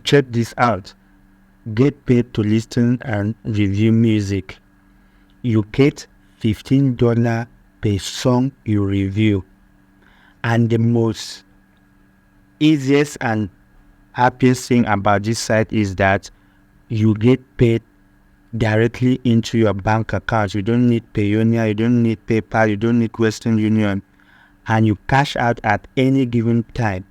check this out. Get paid to listen and review music. You get $15 per song you review. And the most easiest and happiest thing about this site is that you get paid directly into your bank account. You don't need Payoneer, you don't need PayPal, you don't need Western Union, and you cash out at any given time.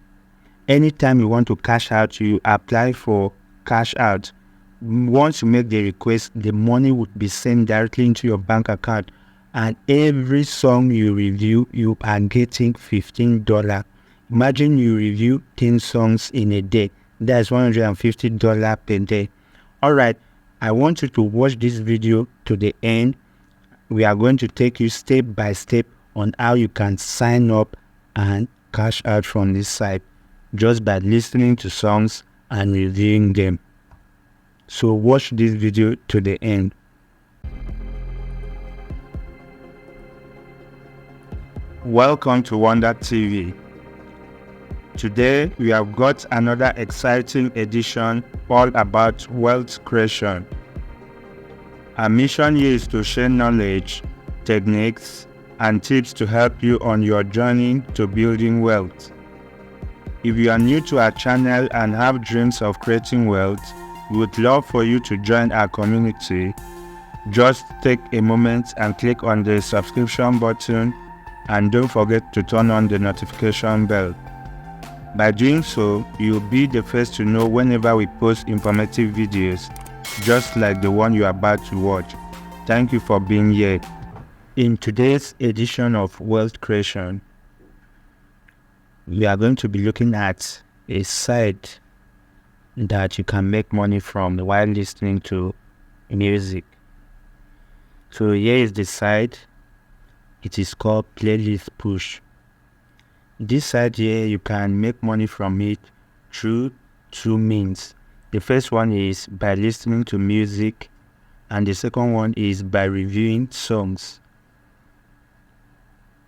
Anytime you want to cash out, you apply for cash out. Once you make the request, the money would be sent directly into your bank account, and every song you review, you are getting $15. Imagine you review 10 songs in a day. That's $150 per day. All right, I want you to watch this video to the end. We are going to take you step by step on how you can sign up and cash out from this site just by listening to songs and reviewing them. So watch this video to the end. Welcome to Wonder TV. Today we have got another exciting edition all about wealth creation. Our mission here is to share knowledge, techniques, and tips to help you on your journey to building wealth. If you are new to our channel and have dreams of creating wealth, we would love for you to join our community. Just take a moment and click on the subscription button, and don't forget to turn on the notification bell. By doing so, you'll be the first to know whenever we post informative videos, just like the one you're about to watch. Thank you for being here. In today's edition of Wealth Creation, we are going to be looking at a site that you can make money from while listening to music. So here is the site. It is called Playlist Push. This site here, you can make money from it through two means. The first one is by listening to music, and the second one is by reviewing songs.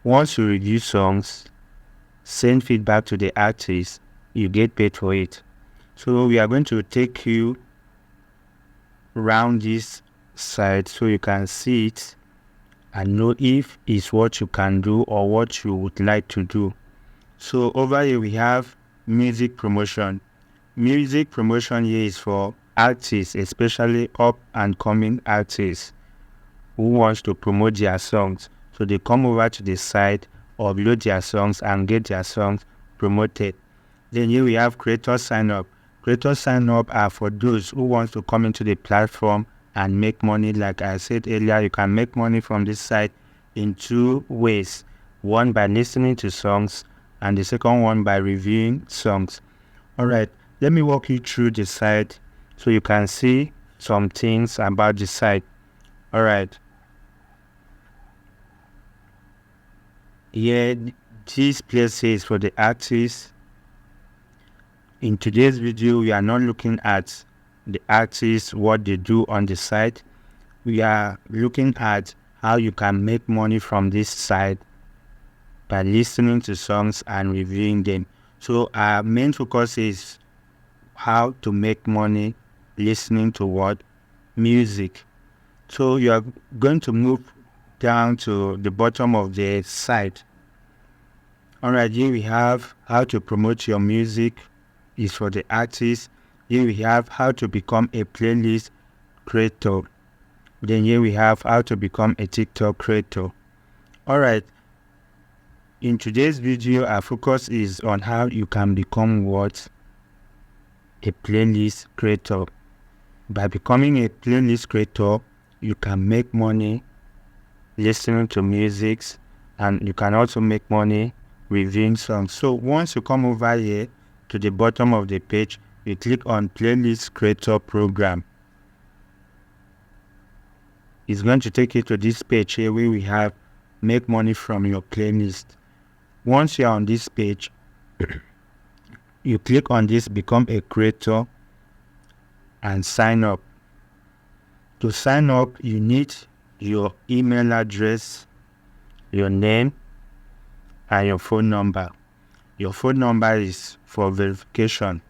Once you review songs, send feedback to the artist, you get paid for it. So we are going to take you around this site so you can see it and know if it's what you can do or what you would like to do. So over here we have music promotion. Music promotion here is for artists, especially up and coming artists who wants to promote their songs. So they come over to the site, upload their songs and get their songs promoted. Then here we have creator sign up. Creator sign up are for those who want to come into the platform and make money. Like I said earlier, you can make money from this site in two ways. One, by listening to songs, and the second one by reviewing songs. All right, let me walk you through the site so you can see some things about the site. All right, here this place is for the artists. In today's video, we are not looking at the artists, what they do on the site. We are looking at how you can make money from this site by listening to songs and reviewing them. So our main focus is how to make money listening to what? Music. So you are going to move down to the bottom of the site. All right, here we have how to promote your music is for the artists. Here we have how to become a playlist creator. Then here we have how to become a TikTok creator. All right. In today's video, our focus is on how you can become what? A playlist creator. By becoming a playlist creator, you can make money listening to music, and you can also make money reviewing songs. So once you come over here to the bottom of the page, you click on Playlist Creator Program. It's going to take you to this page here where we have make money from your playlist. Once you're on this page, you click on this become a creator and sign up. To sign up, you need your email address, your name, and your phone number. Your phone number is for verification.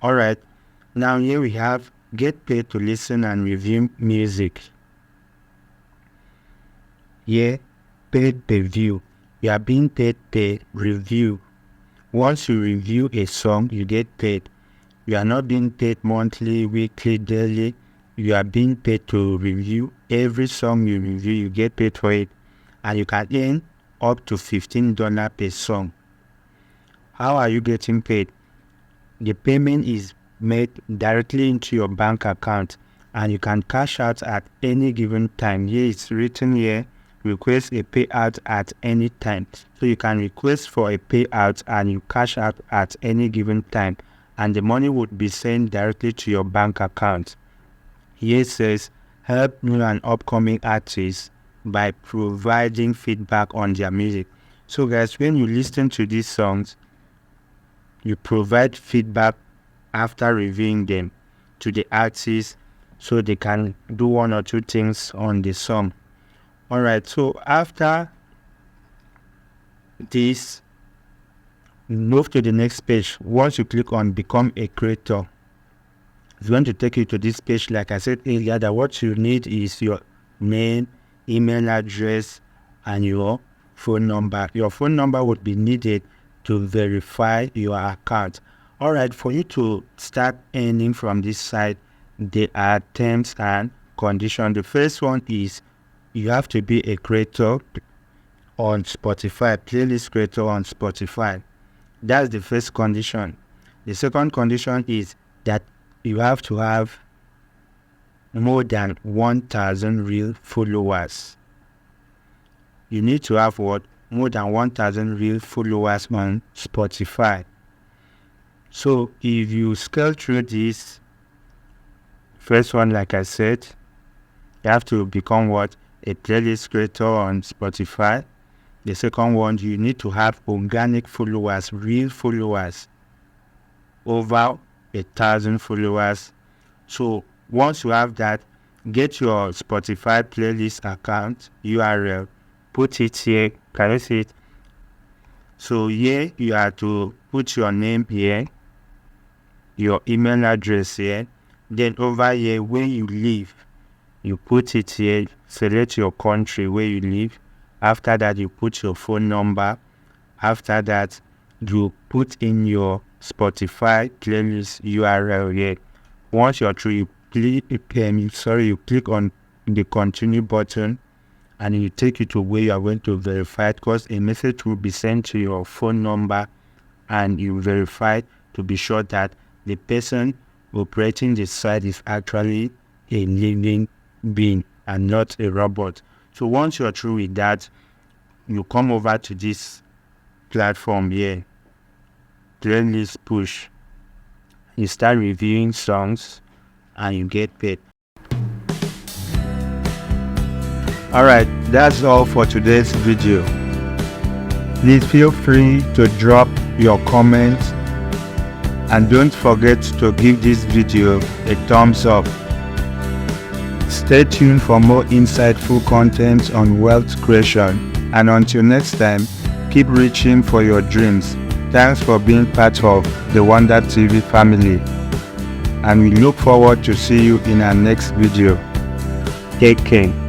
All right. Now here we have get paid to listen and review music. Here, paid per view. You are being paid per review. Once you review a song, you get paid. You are not being paid monthly, weekly, daily. You are being paid to review. Every song you review, you get paid for it. And you can earn up to $15 per song. How are you getting paid? The payment is made directly into your bank account, and you can cash out at any given time. Here it's written here, request a payout at any time. So you can request for a payout and you cash out at any given time, and the money would be sent directly to your bank account. Here it says help new and upcoming artists by providing feedback on their music. So guys, when you listen to these songs, you provide feedback after reviewing them to the artists so they can do one or two things on the song. Alright, so after this, move to the next page. Once you click on become a creator, it's going to take you to this page. Like I said earlier, that what you need is your name, email address, and your phone number. Your phone number would be needed to verify your account. Alright, for you to start earning from this site, there are terms and conditions. The first one is you have to be a creator on Spotify, playlist creator on Spotify. That's the first condition. The second condition is that you have to have more than 1,000 real followers. You need to have what? More than 1,000 real followers on Spotify. So if you scroll through this first one, like I said, you have to become what? A playlist creator on Spotify. The second one, you need to have organic followers, real followers, over 1,000 followers. So once you have that, get your Spotify playlist account URL, put it here. Can you see it? So here you have to put your name here, your email address here. Then over here where you live, you put it here. Select your country where you live. After that, you put your phone number. After that, you put in your Spotify playlist URL here. Once you're through, you click on the continue button, and it will take you to where you are going to verify it, because a message will be sent to your phone number, and you verify to be sure that the person operating the site is actually a living being and not a robot. So once you're through with that, you come over to this platform here, playlist push. You start reviewing songs and you get paid. Alright, that's all for today's video. Please feel free to drop your comments, and don't forget to give this video a thumbs up. Stay tuned for more insightful content on wealth creation, and until next time, keep reaching for your dreams. Thanks for being part of the Wonder TV family, and we look forward to see you in our next video. Take care.